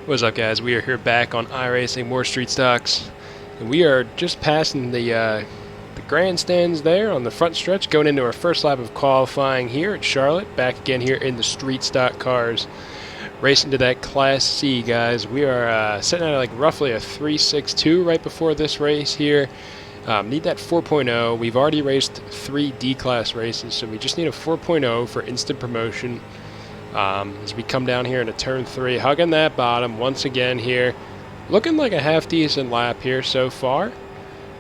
What's up, guys? We are here back on iRacing, more street stocks, and we are just passing the grandstands there on the front stretch, going into our first lap of qualifying here at Charlotte. Back again here in the street stock cars, racing to that Class C, guys. We are sitting at like roughly a 3.62 right before this race here. Need that 4.0. We've already raced 3 D-Class races, so we just need a 4.0 for instant promotion. As we come down here into turn 3, hugging that bottom once again here. Looking like a half-decent lap here so far.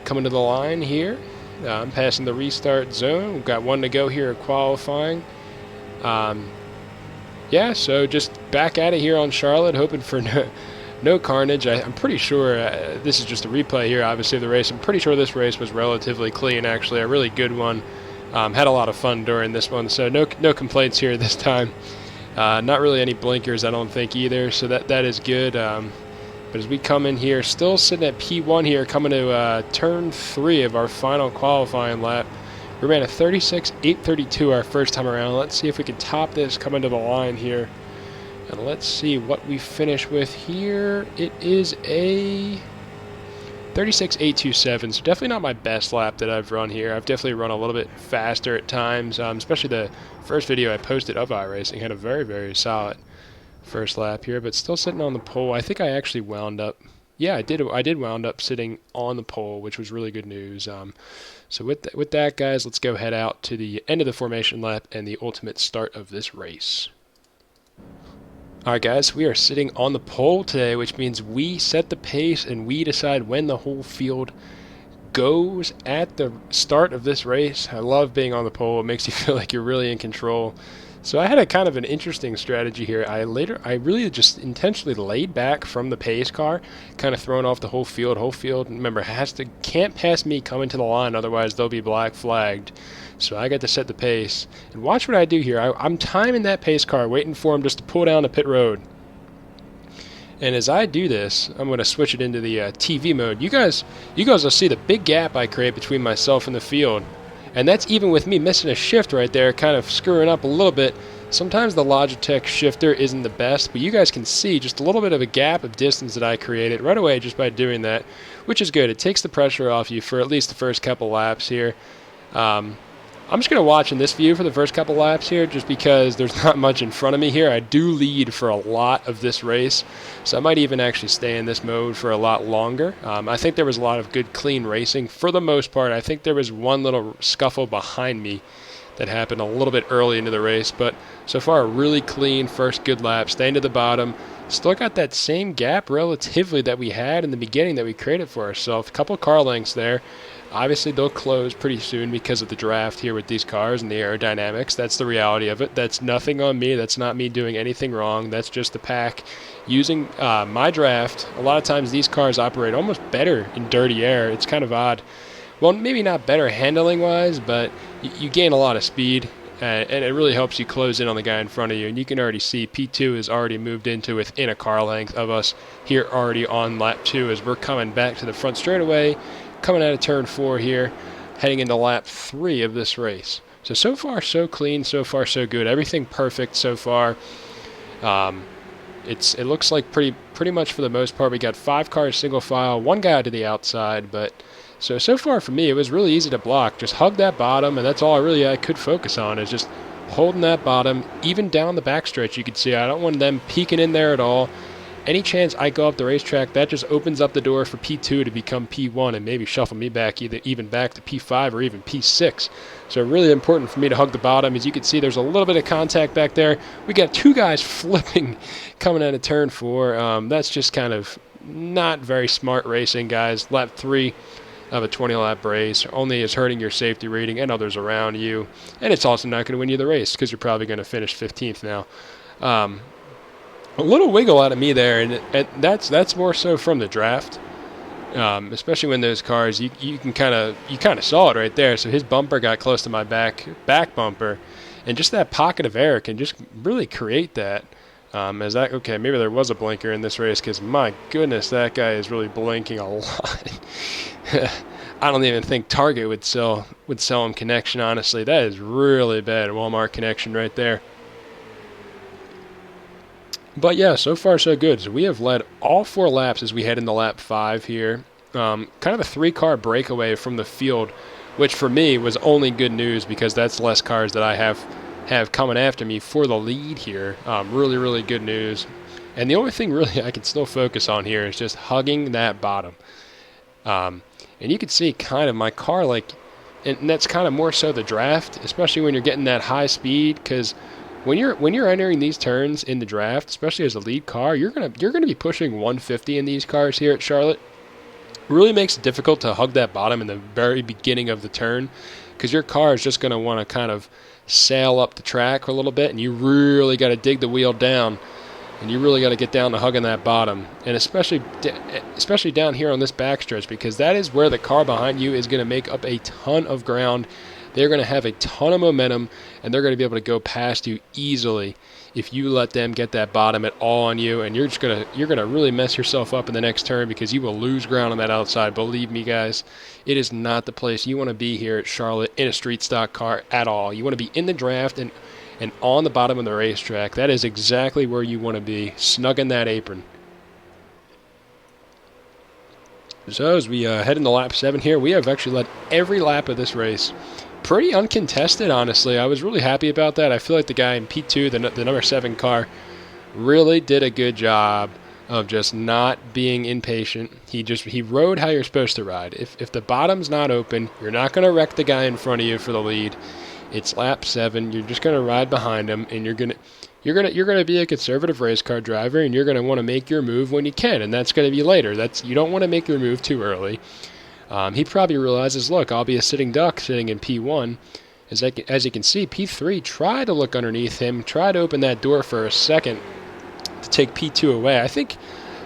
Coming to the line here. I'm passing the restart zone. We've got one to go here at qualifying. Yeah, so just back at it here on Charlotte, hoping for no carnage. I'm pretty sure this is just a replay here, obviously, of the race. I'm pretty sure this race was relatively clean, actually. A really good one. Had a lot of fun during this one, so no complaints here this time. Not really any blinkers, I don't think, either, so that is good. But as we come in here, still sitting at P1 here, coming to turn 3 of our final qualifying lap. We ran a 36.832 our first time around. Let's see if we can top this coming to the line here. And let's see what we finish with here. It is a 36.827, so definitely not my best lap that I've run here. I've definitely run a little bit faster at times, especially the first video I posted of iRacing had a very, very solid first lap here, but still sitting on the pole. I think I actually wound up, yeah, I did wound up sitting on the pole, which was really good news. So with that, guys, let's go head out to the end of the formation lap and the ultimate start of this race. Alright, guys, we are sitting on the pole today, which means we set the pace and we decide when the whole field goes at the start of this race. I love being on the pole. It makes you feel like you're really in control. So I had a kind of an interesting strategy here. I really just intentionally laid back from the pace car, kind of throwing off the whole field. Whole field, remember, can't pass me coming to the line, otherwise they'll be black flagged. So I got to set the pace. And watch what I do here. I'm timing that pace car, waiting for him just to pull down the pit road. And as I do this, I'm going to switch it into the TV mode. You guys will see the big gap I create between myself and the field. And that's even with me missing a shift right there, kind of screwing up a little bit. Sometimes the Logitech shifter isn't the best, but you guys can see just a little bit of a gap of distance that I created right away just by doing that, which is good. It takes the pressure off you for at least the first couple laps here. I'm just going to watch in this view for the first couple laps here just because there's not much in front of me here. I do lead for a lot of this race, so I might even actually stay in this mode for a lot longer. I think there was a lot of good, clean racing. For the most part, I think there was one little scuffle behind me that happened a little bit early into the race, but so far a really clean first good lap, staying to the bottom. Still got that same gap relatively that we had in the beginning that we created for ourselves. A couple car lengths there. Obviously, they'll close pretty soon because of the draft here with these cars and the aerodynamics. That's the reality of it. That's nothing on me. That's not me doing anything wrong. That's just the pack using my draft. A lot of times these cars operate almost better in dirty air. It's kind of odd. Well, maybe not better handling-wise, but you gain a lot of speed, and it really helps you close in on the guy in front of you. And you can already see P2 has already moved into within a car length of us here already on lap 2 as we're coming back to the front straightaway. Coming out of turn 4 here, heading into lap 3 of this race. So far, so clean. So far, so good. Everything perfect so far. It looks like pretty much for the most part. We got 5 cars single file, 1 guy to the outside. But so far for me, it was really easy to block. Just hug that bottom, and that's all I could focus on is just holding that bottom. Even down the backstretch, you can see I don't want them peeking in there at all. Any chance I go up the racetrack, that just opens up the door for P2 to become P1 and maybe shuffle me back even back to P5 or even P6. So really important for me to hug the bottom. As you can see, there's a little bit of contact back there. We got 2 guys flipping coming out of turn 4. That's just kind of not very smart racing, guys. Lap 3 of a 20-lap race only is hurting your safety rating and others around you. And it's also not going to win you the race because you're probably going to finish 15th now. A little wiggle out of me there, and that's more so from the draft, especially when those cars you kind of saw it right there. So his bumper got close to my back bumper, and just that pocket of air can just really create that. Okay, maybe there was a blinker in this race because my goodness, that guy is really blinking a lot. I don't even think Target would sell him connection. Honestly, that is really bad Walmart connection right there. But yeah, so far so good. So we have led all 4 laps as we head into lap 5 here. Kind of a 3-car breakaway from the field, which for me was only good news because that's less cars that I have coming after me for the lead here. Really, really good news. And the only thing really I can still focus on here is just hugging that bottom. And you can see kind of my car, like, and that's kind of more so the draft, especially when you're getting that high speed, because when you're entering these turns in the draft, especially as a lead car, you're gonna be pushing 150 in these cars here at Charlotte. It really makes it difficult to hug that bottom in the very beginning of the turn, because your car is just gonna want to kind of sail up the track a little bit, and you really got to dig the wheel down, and you really got to get down to hugging that bottom, and especially down here on this backstretch, because that is where the car behind you is going to make up a ton of ground. They're going to have a ton of momentum, and they're going to be able to go past you easily if you let them get that bottom at all on you, and you're gonna really mess yourself up in the next turn because you will lose ground on that outside. Believe me, guys, it is not the place you want to be here at Charlotte in a street stock car at all. You want to be in the draft and on the bottom of the racetrack. That is exactly where you want to be, snug in that apron. So as we head into lap 7 here, we have actually led every lap of this race. Pretty uncontested, honestly. I was really happy about that. I feel like the guy in P2, the number 7 car, really did a good job of just not being impatient. He rode how you're supposed to ride. If the bottom's not open, you're not going to wreck the guy in front of you for the lead. It's lap 7. You're just going to ride behind him, and you're gonna be a conservative race car driver, and you're going to want to make your move when you can, and that's going to be later. You don't want to make your move too early. He probably realizes, look, I'll be a sitting duck sitting in P1. As you can see, P3 tried to look underneath him, tried to open that door for a second to take P2 away. I think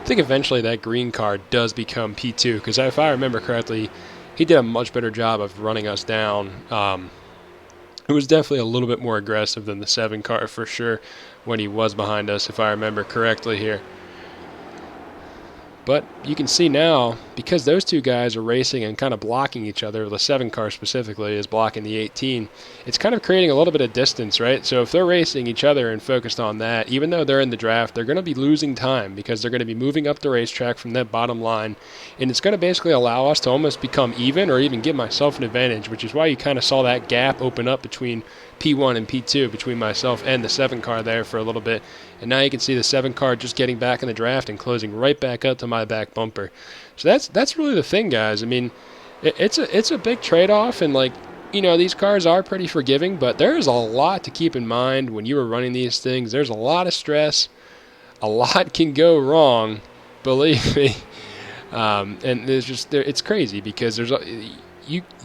eventually that green car does become P2, because if I remember correctly, he did a much better job of running us down. It was definitely a little bit more aggressive than the 7 car for sure when he was behind us, if I remember correctly here. But you can see now, because those two guys are racing and kind of blocking each other, the 7 car specifically is blocking the 18, it's kind of creating a little bit of distance, right? So if they're racing each other and focused on that, even though they're in the draft, they're going to be losing time because they're going to be moving up the racetrack from that bottom line. And it's going to basically allow us to almost become even or even give myself an advantage, which is why you kind of saw that gap open up between P1 and P2, between myself and the 7 car there for a little bit. And now you can see the 7 car just getting back in the draft and closing right back up to my back bumper. So that's really the thing, guys. I mean, it's a big trade-off, and these cars are pretty forgiving, but there's a lot to keep in mind when you are running these things. There's a lot of stress. A lot can go wrong, believe me. And it's crazy because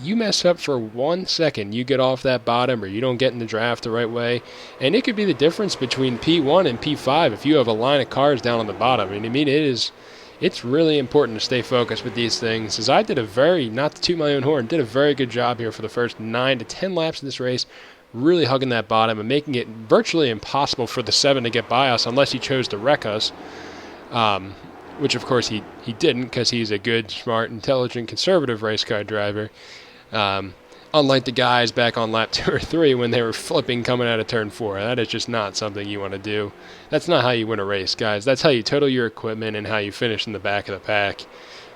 you mess up for 1 second, you get off that bottom, or you don't get in the draft the right way, and it could be the difference between P1 and P5 if you have a line of cars down on the bottom. It's really important to stay focused with these things, as I did not to toot my own horn, did a very good job here for the first 9 to 10 laps of this race, really hugging that bottom and making it virtually impossible for the 7 to get by us unless he chose to wreck us. Which, of course, he didn't, because he's a good, smart, intelligent, conservative race car driver. Unlike the guys back on lap 2 or 3 when they were flipping coming out of turn 4. That is just not something you want to do. That's not how you win a race, guys. That's how you total your equipment and how you finish in the back of the pack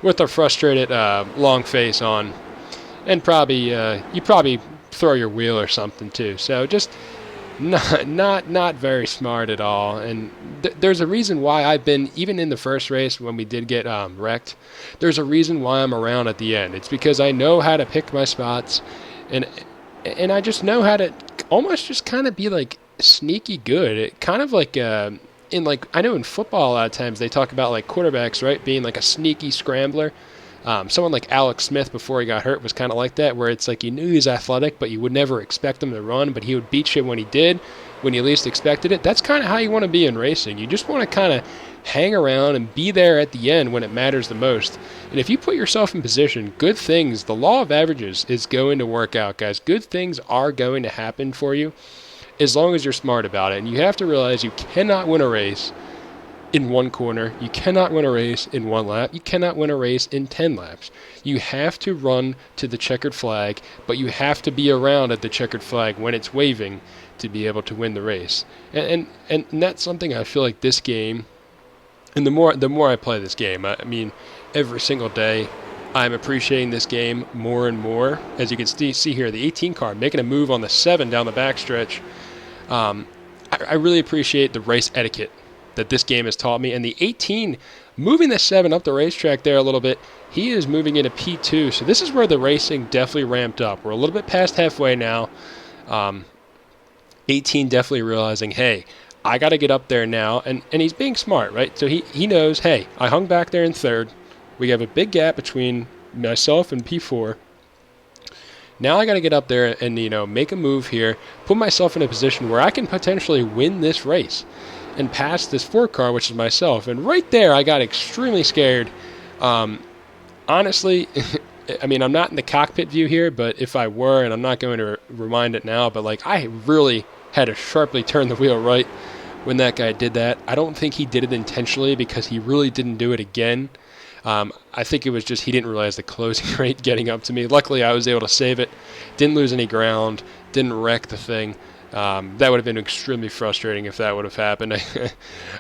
with a frustrated, long face on. And you probably throw your wheel or something, too. So just not very smart at all. And there's a reason why I've been, even in the first race when we did get wrecked, there's a reason why I'm around at the end. It's because I know how to pick my spots, and I just know how to almost just kind of be like sneaky good. It kind of like I know in football a lot of times they talk about like quarterbacks, right, being like a sneaky scrambler. Someone like Alex Smith before he got hurt was kind of like that, where it's like you knew he was athletic, but you would never expect him to run, but he would beat you when he did, when you least expected it. That's kind of how you want to be in racing. You just want to kind of hang around and be there at the end when it matters the most. And if you put yourself in position, good things, the law of averages is going to work out, guys. Good things are going to happen for you as long as you're smart about it. And you have to realize you cannot win a race in one corner. You cannot win a race in 1 lap. You cannot win a race in 10 laps. You have to run to the checkered flag, but you have to be around at the checkered flag when it's waving to be able to win the race. And that's something I feel like this game, and the more I play this game, I mean, every single day, I'm appreciating this game more and more. As you can see here, the 18 car making a move on the 7 down the backstretch. I really appreciate the race etiquette that this game has taught me. And the 18 moving the 7 up the racetrack there a little bit, he is moving into P2. So this is where the racing definitely ramped up. We're a little bit past halfway now. 18 definitely realizing, hey, I got to get up there now. And he's being smart, right? So he knows, hey, I hung back there in 3rd. We have a big gap between myself and P4. Now I got to get up there and, make a move here, put myself in a position where I can potentially win this race and pass this 4 car, which is myself. And right there, I got extremely scared. Honestly, I mean, I'm not in the cockpit view here, but if I were, and I'm not going to rewind it now, but I really had to sharply turn the wheel right when that guy did that. I don't think he did it intentionally because he really didn't do it again. I think it was just he didn't realize the closing rate getting up to me. Luckily, I was able to save it. Didn't lose any ground. Didn't wreck the thing. That would have been extremely frustrating if that would have happened.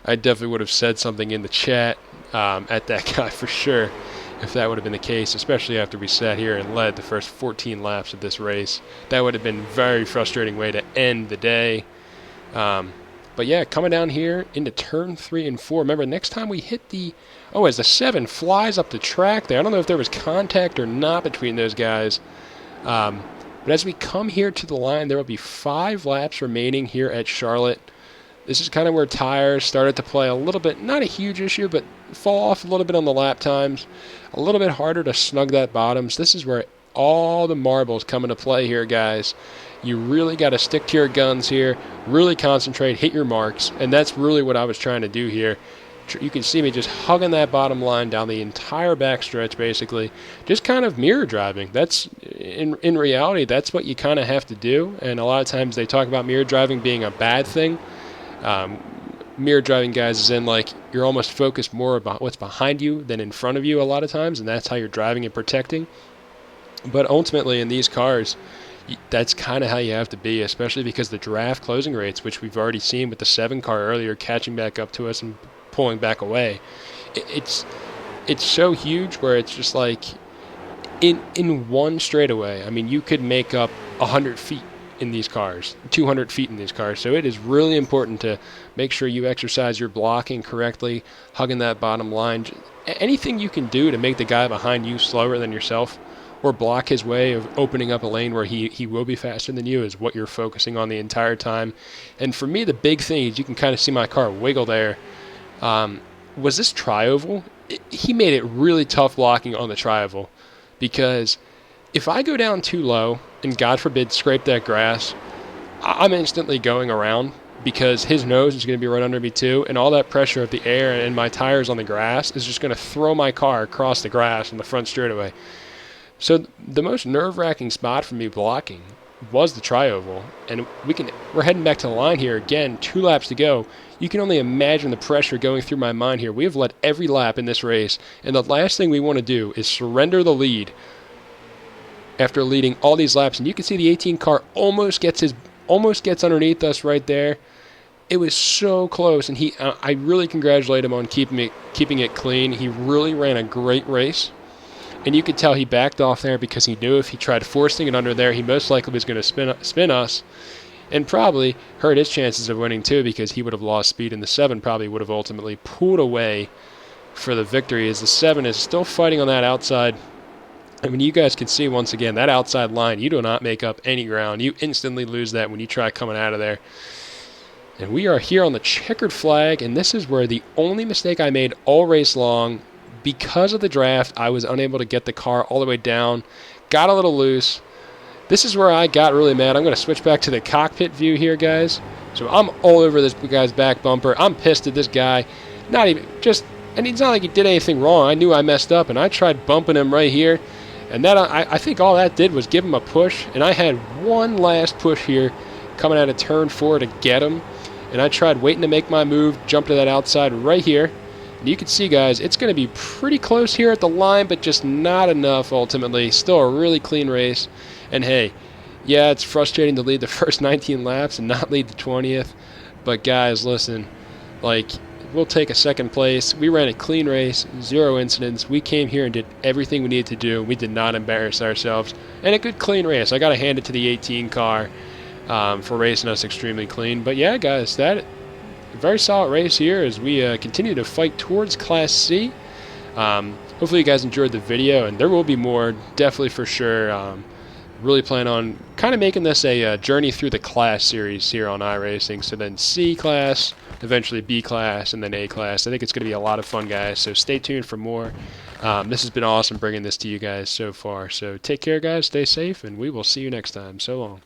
I definitely would have said something in the chat at that guy for sure if that would have been the case, especially after we sat here and led the first 14 laps of this race. That would have been a very frustrating way to end the day. But yeah, coming down here into turn 3 and 4. Remember, next time we hit as the 7 flies up the track there, I don't know if there was contact or not between those guys. But as we come here to the line, there will be 5 laps remaining here at Charlotte. This is kind of where tires started to play a little bit, not a huge issue, but fall off a little bit on the lap times. A little bit harder to snug that bottom. So this is where all the marbles come into play here, guys. You really got to stick to your guns here, really concentrate, hit your marks, and that's really what I was trying to do here. You can see me just hugging that bottom line down the entire backstretch, basically, just kind of mirror driving. That's in reality, that's what you kind of have to do, and a lot of times they talk about mirror driving being a bad thing. Mirror driving, guys, is in you're almost focused more about what's behind you than in front of you a lot of times, and that's how you're driving and protecting. But ultimately, in these cars, that's kind of how you have to be, especially because the draft closing rates, which we've already seen with the 7 car earlier catching back up to us and pulling back away, it's so huge where it's just in one straightaway. I mean, you could make up 100 feet in these cars, 200 feet in these cars. So it is really important to make sure you exercise your blocking correctly, hugging that bottom line. Anything you can do to make the guy behind you slower than yourself or block his way of opening up a lane where he will be faster than you is what you're focusing on the entire time. And for me, the big thing is you can kind of see my car wiggle there. Was this tri-oval? He made it really tough blocking on the tri-oval because if I go down too low and, God forbid, scrape that grass, I'm instantly going around because his nose is going to be right under me too, and all that pressure of the air and my tires on the grass is just going to throw my car across the grass in the front straightaway. So the most nerve-wracking spot for me blocking was the tri-oval, and we're heading back to the line here again, 2 laps to go. You can only imagine the pressure going through my mind here. We have led every lap in this race, and the last thing we want to do is surrender the lead after leading all these laps. And you can see the 18 car almost gets underneath us right there. It was so close, and I really congratulate him on keeping it clean. He really ran a great race. And you could tell he backed off there because he knew if he tried forcing it under there, he most likely was going to spin us and probably hurt his chances of winning too because he would have lost speed, and the 7 probably would have ultimately pulled away for the victory as the 7 is still fighting on that outside. I mean, you guys can see once again, that outside line, you do not make up any ground. You instantly lose that when you try coming out of there. And we are here on the checkered flag, and this is where the only mistake I made all race long. Because of the draft, I was unable to get the car all the way down. Got a little loose. This is where I got really mad. I'm going to switch back to the cockpit view here, guys. So I'm all over this guy's back bumper. I'm pissed at this guy. And it's not like he did anything wrong. I knew I messed up, and I tried bumping him right here. And that I think all that did was give him a push. And I had one last push here coming out of turn 4 to get him. And I tried waiting to make my move, jump to that outside right here. And you can see, guys, it's going to be pretty close here at the line, but just not enough ultimately. Still a really clean race. And hey, Yeah, it's frustrating to lead the first 19 laps and not lead the 20th. But guys, listen, like, we'll take a second place. We ran a clean race, 0 incidents. We came here and did everything we needed to do. We did not embarrass ourselves. And a good clean race. I got to hand it to the 18 car for racing us extremely clean. But yeah, guys, that very solid race here as we continue to fight towards Class C. Hopefully you guys enjoyed the video, and there will be more, definitely for sure. Really plan on kind of making this a journey through the class series here on iRacing. So then C class, eventually B class, and then A class. I think it's going to be a lot of fun, guys. So stay tuned for more. This has been awesome bringing this to you guys so far. So take care, guys. Stay safe, and we will see you next time. So long.